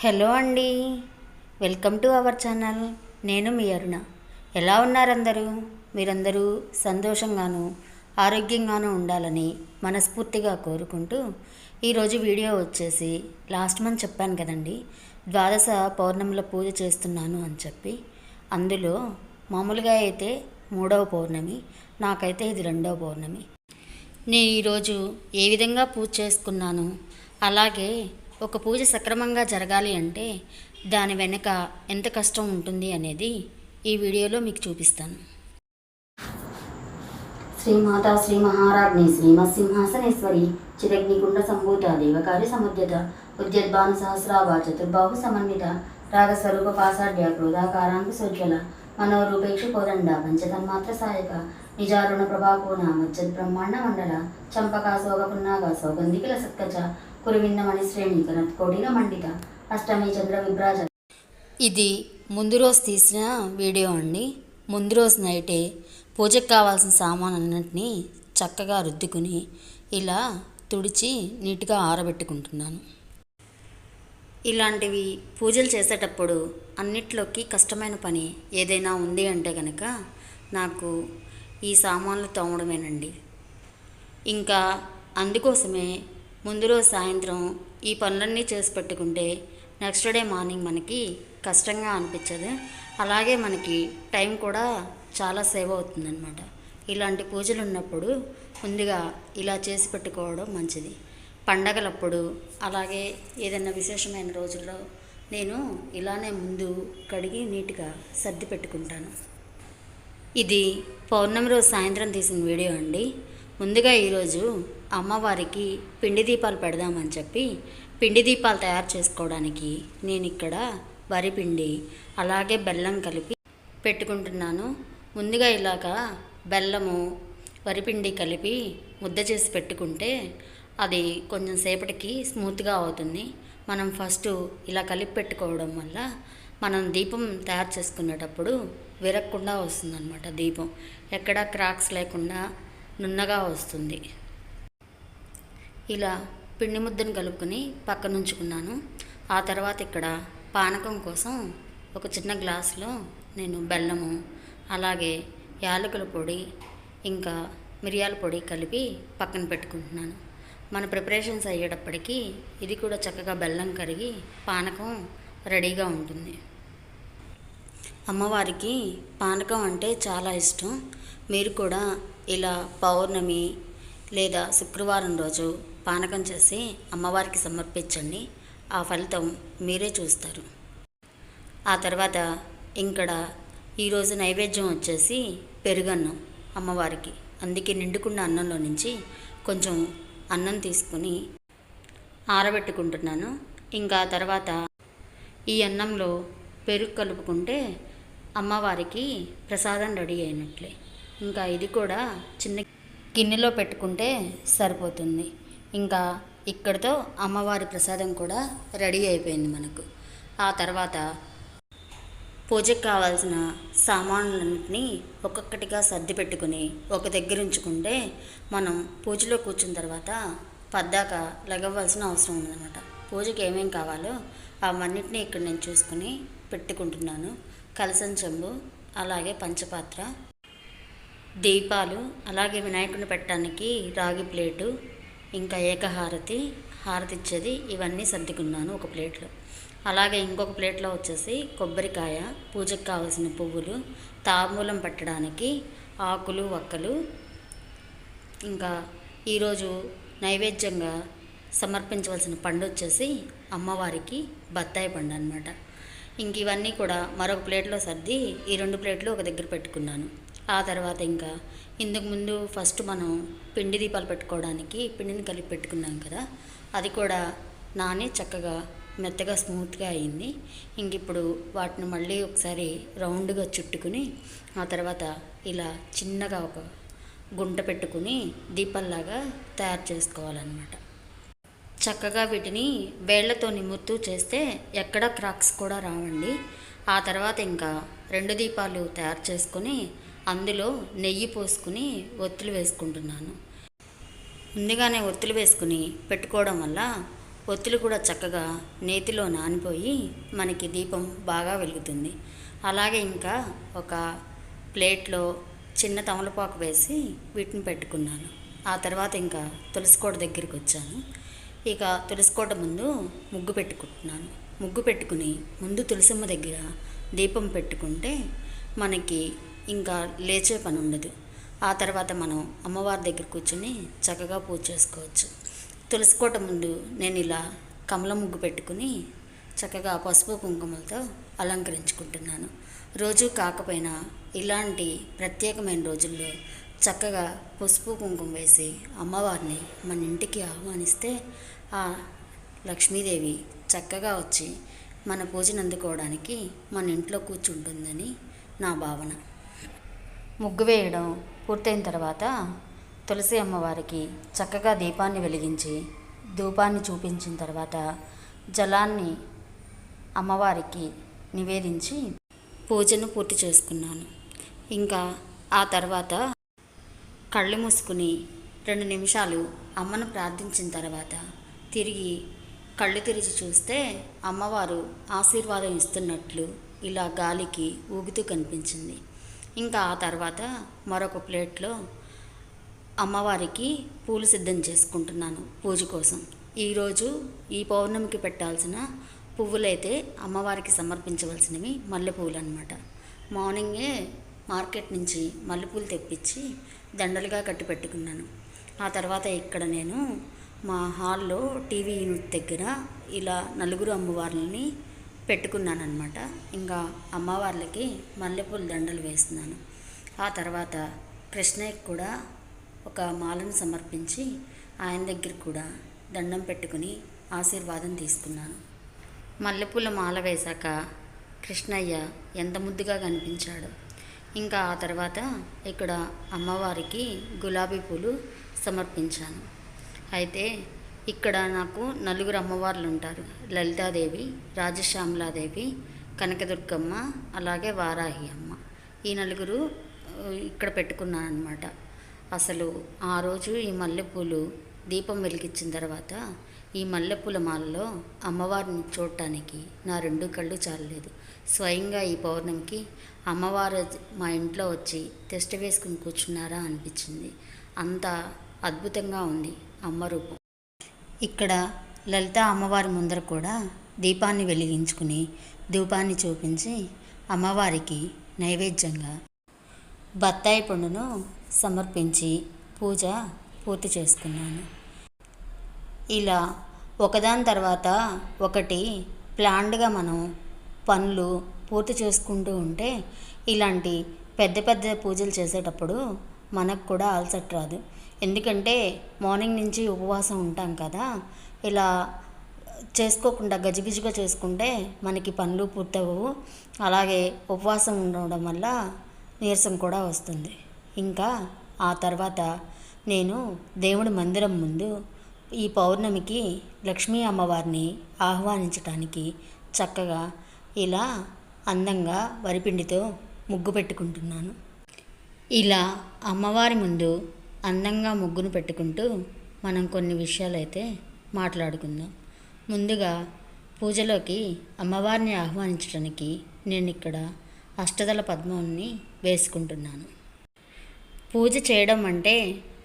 Hello అండి, welcome to our channel. నేను మీ అరుణ. ఎలా ఉన్నారు అందరూ? మీరందరూ సంతోషంగాను ఆరోగ్యంగాను ఉండాలని మనస్ఫూర్తిగా కోరుకుంటూ ఈరోజు వీడియో వచ్చేసి లాస్ట్ మంత్ చెప్పాను కదండి, ద్వాదశ పౌర్ణముల పూజ చేస్తున్నాను అని చెప్పి. అందులో మామూలుగా అయితే 3వ పౌర్ణమి, నాకైతే ఇది 2వ పౌర్ణమి. నేను ఈరోజు ఏ విధంగా పూజ చేసుకున్నాను, అలాగే ఒక పూజ సక్రమంగా జరగాలి అంటే దాని వెనుక ఎంత కష్టం ఉంటుంది అనేది ఈ వీడియోలో మీకు చూపిస్తాను. శ్రీమాతా శ్రీ మహారాజ్ఞి శ్రీమత్సింహాసనేశ్వరి చిరగ్నికుండ సంభూత దేవకార్య సముద్యత ఉద్యద్భాను సహస్రాభ చతుర్బాహు సమన్విత రాగస్వరూప పాసాఢ్య క్రోధాకారాంకు సోజ్వల మనోరూపేక్షు కోదండ పంచతన్మాత్ర సాయక నిజారుణ ప్రభాకోణ మజ్జద్ బ్రహ్మాండ మండల చంపకా సోగపున్నాగ సౌగంధికిల సత్కచ కురువింద మణిశ్రేణి కనత్కోటిల మండిత అష్టమి చంద్ర విభ్రాజ. ఇది ముందు రోజు తీసిన వీడియో అండి. ముందు రోజు నైటే పూజకు కావాల్సిన సామాన్లన్నింటినీ చక్కగా రుద్దుకుని ఇలా తుడిచి నీట్గా ఆరబెట్టుకుంటున్నాను. ఇలాంటివి పూజలు చేసేటప్పుడు అన్నిట్లోకి కష్టమైన పని ఏదైనా ఉంది అంటే కనుక నాకు ఈ సామాన్లు తోమడమేనండి. ఇంకా అందుకోసమే ముందు రోజు సాయంత్రం ఈ పనులన్నీ చేసి పెట్టుకుంటే నెక్స్ట్ డే మార్నింగ్ మనకి కష్టంగా అనిపించదు. అలాగే మనకి టైం కూడా చాలా సేవ్ అవుతుందన్నమాట. ఇలాంటి పూజలు ఉన్నప్పుడు ముందుగా ఇలా చేసి పెట్టుకోవడం మంచిది. పండగలప్పుడు అలాగే ఏదైనా విశేషమైన రోజుల్లో నేను ఇలానే ముందు కడిగి నీట్గా సర్ది పెట్టుకుంటాను. ఇది పౌర్ణమి రోజు సాయంత్రం తీసిన వీడియో అండి. ముందుగా ఈరోజు అమ్మవారికి పిండి దీపాలు పెడదామని చెప్పి పిండి దీపాలు తయారు చేసుకోవడానికి నేను ఇక్కడ వరిపిండి అలాగే బెల్లం కలిపి పెట్టుకుంటున్నాను. ముందుగా ఇలాగా బెల్లము వరిపిండి కలిపి ముద్ద చేసి పెట్టుకుంటే అది కొంచెం సేపటికి స్మూత్గా అవుతుంది. మనం ఫస్ట్ ఇలా కలిపి పెట్టుకోవడం వల్ల మనం దీపం తయారు చేసుకునేటప్పుడు విరగకుండా వస్తుందన్నమాట. దీపం ఎక్కడ క్రాక్స్ లేకుండా నున్నగా వస్తుంది. ఇలా పిండి ముద్దను కలుపుకొని పక్కన ఉంచుకున్నాను. ఆ తర్వాత ఇక్కడ పానకం కోసం ఒక చిన్న గ్లాసులో నేను బెల్లము అలాగే యాలకుల పొడి ఇంకా మిరియాల పొడి కలిపి పక్కన పెట్టుకుంటున్నాను. మన ప్రిపరేషన్స్ అయ్యేటప్పటికీ ఇది కూడా చక్కగా బెల్లం కరిగి పానకం రెడీగా ఉంటుంది. అమ్మవారికి పానకం అంటే చాలా ఇష్టం. మీరు కూడా ఇలా పౌర్ణమి లేదా శుక్రవారం రోజు పానకం చేసి అమ్మవారికి సమర్పించండి. ఆ ఫలితం మీరే చూస్తారు. ఆ తర్వాత ఇక్కడ ఈరోజు నైవేద్యం వచ్చేసి పెరుగన్నం అమ్మవారికి. అందుకే నిండుకున్న అన్నంలో నుంచి కొంచెం అన్నం తీసుకుని ఆరబెట్టుకుంటున్నాను. ఇంకా తర్వాత ఈ అన్నంలో పెరుగు కలుపుకుంటే అమ్మవారికి ప్రసాదం రెడీ అయినట్లే. ఇంకా ఇది కూడా చిన్న గిన్నెలో పెట్టుకుంటే సరిపోతుంది. ఇంకా ఇక్కడితో అమ్మవారి ప్రసాదం కూడా రెడీ అయిపోయింది మనకు. ఆ తర్వాత పూజకు కావాల్సిన సామాన్లన్నింటినీ ఒక్కొక్కటిగా సర్ది పెట్టుకుని ఒక దగ్గర ఉంచుకుంటే మనం పూజలో కూర్చున్న తర్వాత పద్దాక లెగవలసిన అవసరం ఉందన్నమాట. పూజకి ఏమేం కావాలో అవన్నిటినీ ఇక్కడ నేను చూసుకుని పెట్టుకుంటున్నాను. కలసం చెంబు అలాగే పంచపాత్ర, దీపాలు, అలాగే వినాయకుడిని పెట్టడానికి రాగి ప్లేటు, ఇంకా ఏకహారతి హారతి ఇచ్చేది, ఇవన్నీ సర్దుకున్నాను ఒక ప్లేట్లో. అలాగే ఇంకొక ప్లేట్లో వచ్చేసి కొబ్బరికాయ, పూజకు కావాల్సిన పువ్వులు, తాంబూలం పెట్టడానికి ఆకులు వక్కలు, ఇంకా ఈరోజు నైవేద్యంగా సమర్పించవలసిన పండు వచ్చేసి అమ్మవారికి బత్తాయి పండు అనమాట. ఇంక ఇవన్నీ కూడా మరొక ప్లేట్లో సర్ది ఈ 2 ప్లేట్లు ఒక దగ్గర పెట్టుకున్నాను. ఆ తర్వాత ఇంకా ఇందుకు ముందు ఫస్ట్ మనం పిండి దీపాలు పెట్టుకోవడానికి పిండిని కలిపి పెట్టుకున్నాం కదా, అది కూడా నాని చక్కగా మెత్తగా స్మూత్గా అయింది. ఇంక ఇప్పుడు వాటిని మళ్ళీ ఒకసారి రౌండ్గా చుట్టుకుని ఆ తర్వాత ఇలా చిన్నగా ఒక గుంట పెట్టుకుని దీపాల్లాగా తయారు చేసుకోవాలన్నమాట. చక్కగా వీటిని వేళ్లతో నిమురుతూ చేస్తే ఎక్కడ క్రాక్స్ కూడా రావండి. ఆ తర్వాత ఇంకా 2 దీపాలు తయారు చేసుకొని అందులో నెయ్యి పోసుకుని ఒత్తులు వేసుకుంటున్నాను. ముందుగానే ఒత్తులు వేసుకుని పెట్టుకోవడం వల్ల ఒత్తులు కూడా చక్కగా నేతిలో నానిపోయి మనకి దీపం బాగా వెలుగుతుంది. అలాగే ఇంకా ఒక ప్లేట్లో చిన్న తమలపాకు వేసి వీటిని పెట్టుకున్నాను. ఆ తర్వాత ఇంకా తులసికోట దగ్గరికి వచ్చాను. ఇక తులసికోట ముందు ముగ్గు పెట్టుకుంటున్నాను. ముగ్గు పెట్టుకుని ముందు తులసమ్మ దగ్గర దీపం పెట్టుకుంటే మనకి ఇంకా లేచే పని ఉండదు. ఆ తర్వాత మనం అమ్మవారి దగ్గర కూర్చొని చక్కగా పూజ చేసుకోవచ్చు. తులసికోట ముందు నేను ఇలా కమల ముగ్గు పెట్టుకుని చక్కగా పసుపు కుంకుమలతో అలంకరించుకుంటున్నాను. రోజు కాకపోయినా ఇలాంటి ప్రత్యేకమైన రోజుల్లో చక్కగా పసుపు కుంకుమ వేసి అమ్మవారిని మన ఇంటికి ఆహ్వానిస్తే ఆ లక్ష్మీదేవి చక్కగా వచ్చి మన పూజను అందుకోవడానికి మన ఇంట్లో కూర్చుంటుందని నా భావన. ముగ్గు వేయడం పూర్తయిన తర్వాత తులసి అమ్మవారికి చక్కగా దీపాన్ని వెలిగించి ధూపాన్ని చూపించిన తర్వాత జలాన్ని అమ్మవారికి నివేదించి పూజను పూర్తి చేసుకున్నాను. ఇంకా ఆ తర్వాత కళ్ళు మూసుకుని 2 నిమిషాలు అమ్మను ప్రార్థించిన తర్వాత తిరిగి కళ్ళు తెరిచి చూస్తే అమ్మవారు ఆశీర్వాదం ఇస్తున్నట్లు ఇలా గాలికి ఊగుతూ కనిపించింది. ఇంకా ఆ తర్వాత మరొక ప్లేట్లో అమ్మవారికి పూలు సిద్ధం చేసుకుంటున్నాను పూజ కోసం. ఈరోజు ఈ పౌర్ణమికి పెట్టాల్సిన పువ్వులైతే అమ్మవారికి సమర్పించవలసినవి మల్లెపూలు అన్నమాట. మార్నింగే మార్కెట్ నుంచి మల్లెపూలు తెప్పించి దండలుగా కట్టి పెట్టుకున్నాను. ఆ తర్వాత ఇక్కడ నేను మా హాల్లో టీవీ యూనిట్ దగ్గర ఇలా 4 అమ్మవార్లని పెట్టుకున్నాను అనమాట. ఇంకా అమ్మవార్లకి మల్లెపూల దండలు వేస్తున్నాను. ఆ తర్వాత కృష్ణయ్యకి కూడా ఒక మాలను సమర్పించి ఆయన దగ్గర కూడా దండం పెట్టుకుని ఆశీర్వాదం తీసుకున్నాను. మల్లెపూల మాల వేశాక కృష్ణయ్య ఎంత ముద్దుగా కనిపించాడు. ఇంకా ఆ తర్వాత ఇక్కడ అమ్మవారికి గులాబీ పూలు సమర్పించాను. అయితే ఇక్కడ నాకు 4 అమ్మవార్లు ఉంటారు. లలితాదేవి, రాజశ్యామలాదేవి, కనకదుర్గమ్మ, అలాగే వారాహి అమ్మ. ఈ 4 ఇక్కడ పెట్టుకున్నాను అనమాట. అసలు ఆ రోజు ఈ మల్లెపూలు దీపం వెలిగించిన తర్వాత ఈ మల్లెపూల మాలలో అమ్మవారిని చూడటానికి నా 2 కళ్ళు చాలలేదు. స్వయంగా ఈ పౌర్ణమికి అమ్మవారు మా ఇంట్లో వచ్చి తిష్ట వేసుకుని కూర్చున్నారా అనిపించింది. అంత అద్భుతంగా ఉంది అమ్మ రూపం. ఇక్కడ లలిత అమ్మవారి ముందర కూడా దీపాన్ని వెలిగించుకుని ధూపాన్ని చూపించి అమ్మవారికి నైవేద్యంగా బత్తాయి పండును సమర్పించి పూజ పూర్తి చేసుకున్నాను. ఇలా ఒకదాని తర్వాత ఒకటి ప్లాన్డ్గా మనం పనులు పూర్తి చేసుకుంటూ ఉంటే ఇలాంటి పెద్ద పెద్ద పూజలు చేసేటప్పుడు మనకు కూడా అలసట రాదు. ఎందుకంటే మార్నింగ్ నుంచి ఉపవాసం ఉంటాం కదా, ఇలా చేసుకోకుండా గజిబిజిగా చేసుకుంటే మనకి పనులు పూర్తవవు. అలాగే ఉపవాసం ఉండడం వల్ల నీరసం కూడా వస్తుంది. ఇంకా ఆ తర్వాత నేను దేవుడి మందిరం ముందు ఈ పౌర్ణమికి లక్ష్మీ అమ్మవారిని ఆహ్వానించటానికి చక్కగా ఇలా అందంగా వరిపిండితో ముగ్గు పెట్టుకుంటున్నాను. ఇలా అమ్మవారి ముందు అందంగా ముగ్గును పెట్టుకుంటూ మనం కొన్ని విషయాలైతే మాట్లాడుకుందాం. ముందుగా పూజలోకి అమ్మవారిని ఆహ్వానించడానికి నేను ఇక్కడ అష్టదళ పద్మాన్ని వేసుకుంటున్నాను. పూజ చేయడం అంటే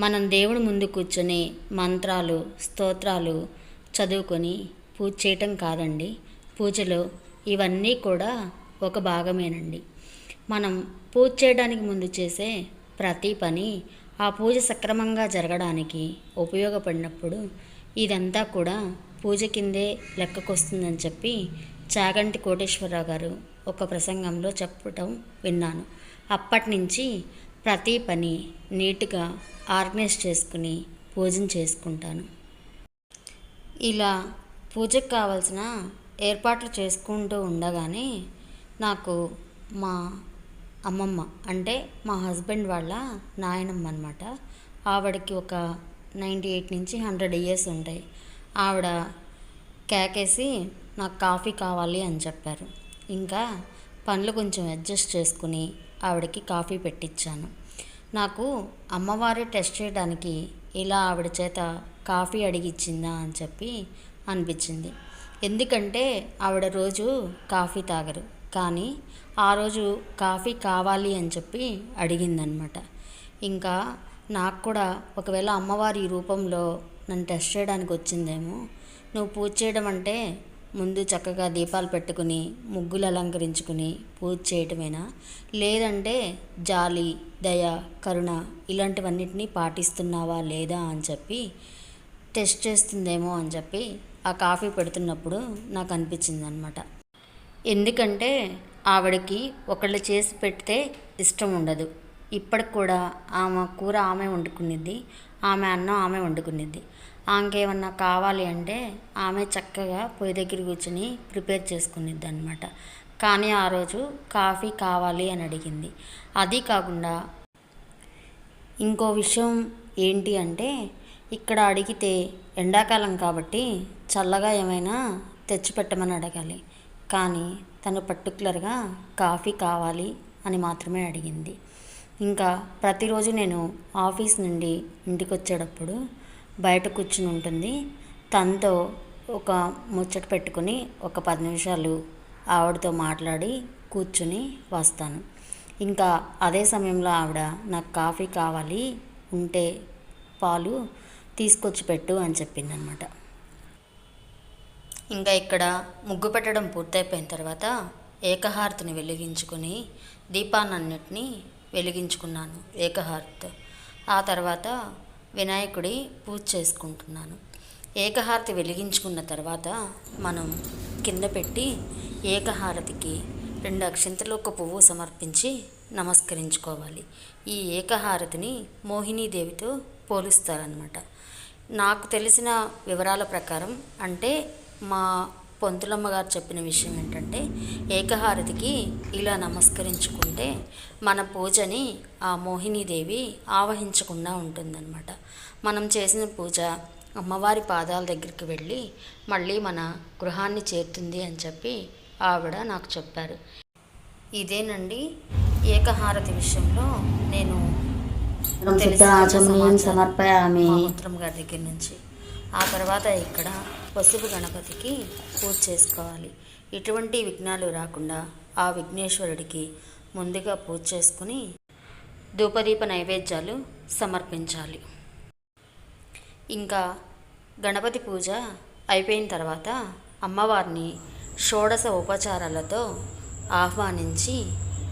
మనం దేవుడి ముందు కూర్చొని మంత్రాలు స్తోత్రాలు చదువుకొని పూజ చేయటం కాదండి. పూజలో ఇవన్నీ కూడా ఒక భాగమేనండి. మనం పూజ చేయడానికి ముందు చేసే ప్రతి పని ఆ పూజ సక్రమంగా జరగడానికి ఉపయోగపడినప్పుడు ఇదంతా కూడా పూజ కిందే లెక్కకొస్తుందని చెప్పి చాగంటి కోటేశ్వరరావు గారు ఒక ప్రసంగంలో చెప్పటం విన్నాను. అప్పటి నుంచి ప్రతి పని నీట్గా ఆర్గనైజ్ చేసుకుని పూజను చేసుకుంటాను. ఇలా పూజకు కావాల్సిన ఏర్పాట్లు చేసుకుంటూ ఉండగానే నాకు మా అమ్మమ్మ అంటే మా హస్బెండ్ వాళ్ళ నాయనమ్మ అనమాట. ఆవిడకి ఒక 98 నుంచి 100 ఇయర్స్ ఉంటాయి. ఆవిడ కేకేసి నాకు కాఫీ కావాలి అని చెప్పారు. ఇంకా పనులు కొంచెం అడ్జస్ట్ చేసుకుని ఆవిడకి కాఫీ పెట్టించాను. నాకు అమ్మవారే టెస్ట్ చేయడానికి ఇలా ఆవిడ చేత కాఫీ అడిగిచ్చిందా అని చెప్పి అనిపించింది. ఎందుకంటే ఆవిడ రోజు కాఫీ తాగరు, కానీ ఆ రోజు కాఫీ కావాలి అని చెప్పి అడిగిందనమాట. ఇంకా నాకు కూడా ఒకవేళ అమ్మవారి రూపంలో నన్ను టెస్ట్ చేయడానికి వచ్చిందేమో, నువ్వు పూజ చేయడం అంటే ముందు చక్కగా దీపాలు పెట్టుకుని ముగ్గులు అలంకరించుకుని పూజ చేయటమేనా, లేదంటే జాలి, దయ, కరుణ ఇలాంటివన్నిటినీ పాటిస్తున్నావా లేదా అని చెప్పి టెస్ట్ చేస్తుందేమో అని చెప్పి ఆ కాఫీ పెడుతున్నప్పుడు నాకు అనిపించింది అనమాట. ఎందుకంటే ఆవిడకి ఒకళ్ళు చేసి పెడితే ఇష్టం ఉండదు. ఇప్పటికి కూడా ఆమె కూర ఆమె వండుకునేది, ఆమె అన్నం ఆమె వండుకునేది. ఆమెకేమన్నా కావాలి అంటే ఆమె చక్కగా పొయ్యి దగ్గర కూర్చొని ప్రిపేర్ చేసుకునేది అనమాట. కానీ ఆ రోజు కాఫీ కావాలి అని అడిగింది. అది కాకుండా ఇంకో విషయం ఏంటి అంటే, ఇక్కడ అడిగితే ఎండాకాలం కాబట్టి చల్లగా ఏమైనా తెచ్చిపెట్టమని అడగాలి, కానీ తను పర్టికులర్గా కాఫీ కావాలి అని మాత్రమే అడిగింది. ఇంకా ప్రతిరోజు నేను ఆఫీస్ నుండి ఇంటికి వచ్చేటప్పుడు బయట కూర్చుని ఉంటుంది. తనతో ఒక ముచ్చట పెట్టుకుని ఒక 10 నిమిషాలు ఆవిడతో మాట్లాడి కూర్చుని వస్తాను. ఇంకా అదే సమయంలో ఆవిడ నాకు కాఫీ కావాలి, ఉంటే పాలు తీసుకొచ్చి పెట్టు అని చెప్పిందనమాట. ఇంకా ఇక్కడ ముగ్గు పెట్టడం పూర్తయిపోయిన తర్వాత ఏకహారతిని వెలిగించుకొని దీపాలన్నిటినీ వెలిగించుకున్నాను ఏకహారతితో. ఆ తర్వాత వినాయకుడి పూజ చేసుకుంటున్నాను. ఏకహారతి వెలిగించుకున్న తర్వాత మనం కింద పెట్టి ఏకహారతికి 2 అక్షింతలు, 1 పువ్వు సమర్పించి నమస్కరించుకోవాలి. ఈ ఏకహారతిని మోహినీదేవితో పోలుస్తారనమాట. నాకు తెలిసిన వివరాల ప్రకారం, అంటే మా పొంతులమ్మ గారు చెప్పిన విషయం ఏంటంటే, ఏకహారతికి ఇలా నమస్కరించుకుంటే మన పూజని ఆ మోహినీదేవి ఆవహించకుండా ఉంటుందన్నమాట. మనం చేసిన పూజ అమ్మవారి పాదాల దగ్గరికి వెళ్ళి మళ్ళీ మన గృహాన్ని చేరుతుంది అని చెప్పి ఆవిడ నాకు చెప్పారు. ఇదేనండి ఏకహారతి విషయంలో నేను సమర్పయామి మూత్రం గారి దగ్గర నుంచి. ఆ తర్వాత ఇక్కడ పసుపు గణపతికి పూజ చేసుకోవాలి. ఎటువంటి విఘ్నాలు రాకుండా ఆ విఘ్నేశ్వరుడికి ముందుగా పూజ చేసుకుని ధూపదీప నైవేద్యాలు సమర్పించాలి. ఇంకా గణపతి పూజ అయిపోయిన తర్వాత అమ్మవారిని షోడశ ఉపచారాలతో ఆహ్వానించి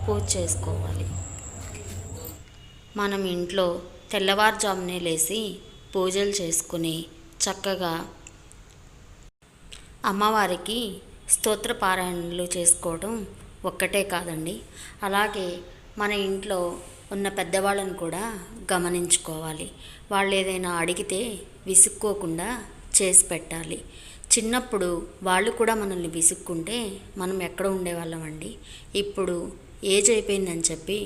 పూజ చేసుకోవాలి. మనం ఇంట్లో తెల్లవారుజామునే లేచి పూజలు చేసుకుని చక్కగా అమ్మవారికి స్తోత్ర పారాయణలు చేసుకోవడం ఒక్కటే కాదండి, అలాగే మన ఇంట్లో ఉన్న పెద్దవాళ్ళని కూడా గమనించుకోవాలి. వాళ్ళు ఏదైనా అడిగితే విసుక్కోకుండా చేసి పెట్టాలి. చిన్నప్పుడు వాళ్ళు కూడా మనల్ని విసుక్కుంటే మనం ఎక్కడ ఉండేవాళ్ళం అండి. ఇప్పుడు ఏజ్ అయిపోయిందని చెప్పి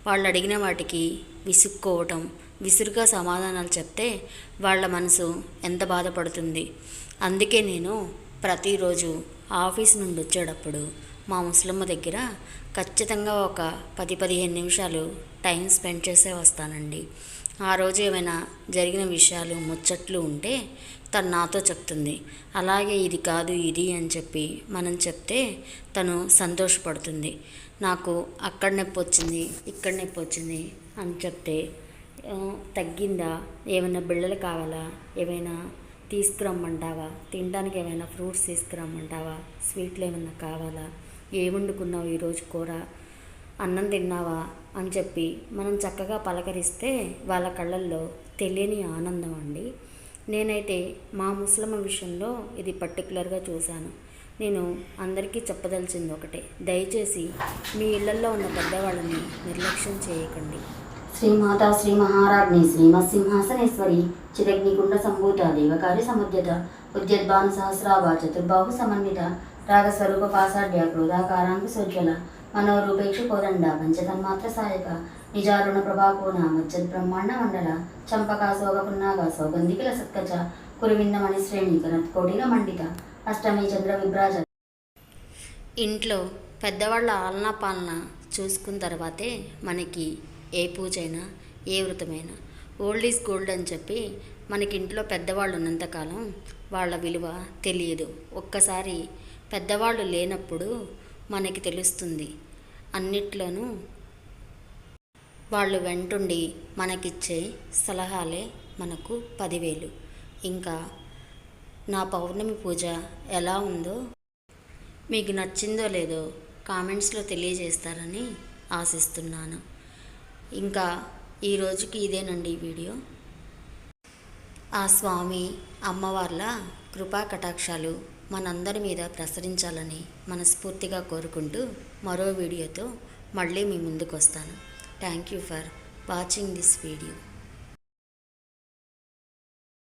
వాళ్ళు అడిగిన వాటికి విసుక్కోవటం, విసురుగా సమాధానాలు చెప్తే వాళ్ళ మనసు ఎంత బాధపడుతుంది. అందుకే నేను ప్రతిరోజు ఆఫీస్ నుండి వచ్చేటప్పుడు మా ముసలమ్మ దగ్గర ఖచ్చితంగా ఒక 10-15 నిమిషాలు టైం స్పెండ్ చేసే వస్తానండి. ఆ రోజు ఏమైనా జరిగిన విషయాలు, ముచ్చట్లు ఉంటే తను నాతో చెప్తుంది. అలాగే ఇది కాదు ఇది అని చెప్పి మనం చెప్తే తను సంతోషపడుతుంది. నాకు అక్కడ నొప్పి వచ్చింది, ఇక్కడ నొప్పి వచ్చింది అని చెప్తే తగ్గిందా, ఏమైనా బిళ్ళలు కావాలా, ఏమైనా తీసుకురమ్మంటావా, తినడానికి ఏమైనా ఫ్రూట్స్ తీసుకురమ్మంటావా, స్వీట్లు ఏమైనా కావాలా, ఏముండుకున్నావు ఈరోజు కూర, అన్నం తిన్నావా అని చెప్పి మనం చక్కగా పలకరిస్తే వాళ్ళ కళ్ళల్లో తెలియని ఆనందం అండి. నేనైతే మా ముసలమ్మ విషయంలో ఇది పర్టికులర్గా చూశాను. నేను అందరికీ చెప్పదలిచింది ఒకటే, దయచేసి మీ ఇళ్లల్లో ఉన్న పెద్దవాళ్ళని నిర్లక్ష్యం చేయకండి. శ్రీమాతా శ్రీ మహారాజ్ఞి శ్రీమత్సింహాసనేశ్వరి చిదగ్నికుండ సంభూత దేవకార్య సముద్యత ఉద్యద్భాను సహస్రాభ చతుర్బాహు సమన్విత రాగస్వరూప పాసాఢ్య క్రోధాకారాంకుశోజ్వల మనోరూపేక్షు కోదండ పంచతన్మాత్ర సాయక నిజారుణ ప్రభాకోన మజ్జద్ బ్రహ్మాండ మండల చంపకా శోభపున్నాగ సౌగంధికిల సత్కచ కురువిన్న మణిశ్రేణి కనత్కోటిల మండిత అష్టమి చంద్ర విభ్రాజ. ఇంట్లో పెద్దవాళ్ళ ఆలనా పాలన చూసుకున్న తర్వాతే మనకి ఏ పూజైనా ఏ వ్రతమైనా. ఓల్డ్ ఈజ్ గోల్డ్ అని చెప్పి మనకి ఇంట్లో పెద్దవాళ్ళు ఉన్నంతకాలం వాళ్ళ విలువ తెలియదు. ఒక్కసారి పెద్దవాళ్ళు లేనప్పుడు మనకి తెలుస్తుంది. అన్నిట్లోనూ వాళ్ళు వెంటుండి మనకిచ్చే సలహాలే మనకు 10,000. ఇంకా నా పౌర్ణమి పూజ ఎలా ఉందో మీకు నచ్చిందో లేదో కామెంట్స్లో తెలియజేస్తారని ఆశిస్తున్నాను. ఇంకా ఈ రోజుకి ఇదేనండి ఈ వీడియో. ఆ స్వామి అమ్మవార్ల కృపా కటాక్షాలు మనందరి మీద ప్రసరించాలని మనస్ఫూర్తిగా కోరుకుంటూ మరో వీడియోతో మళ్ళీ మీ ముందుకు వస్తాను. Thank you for watching this video.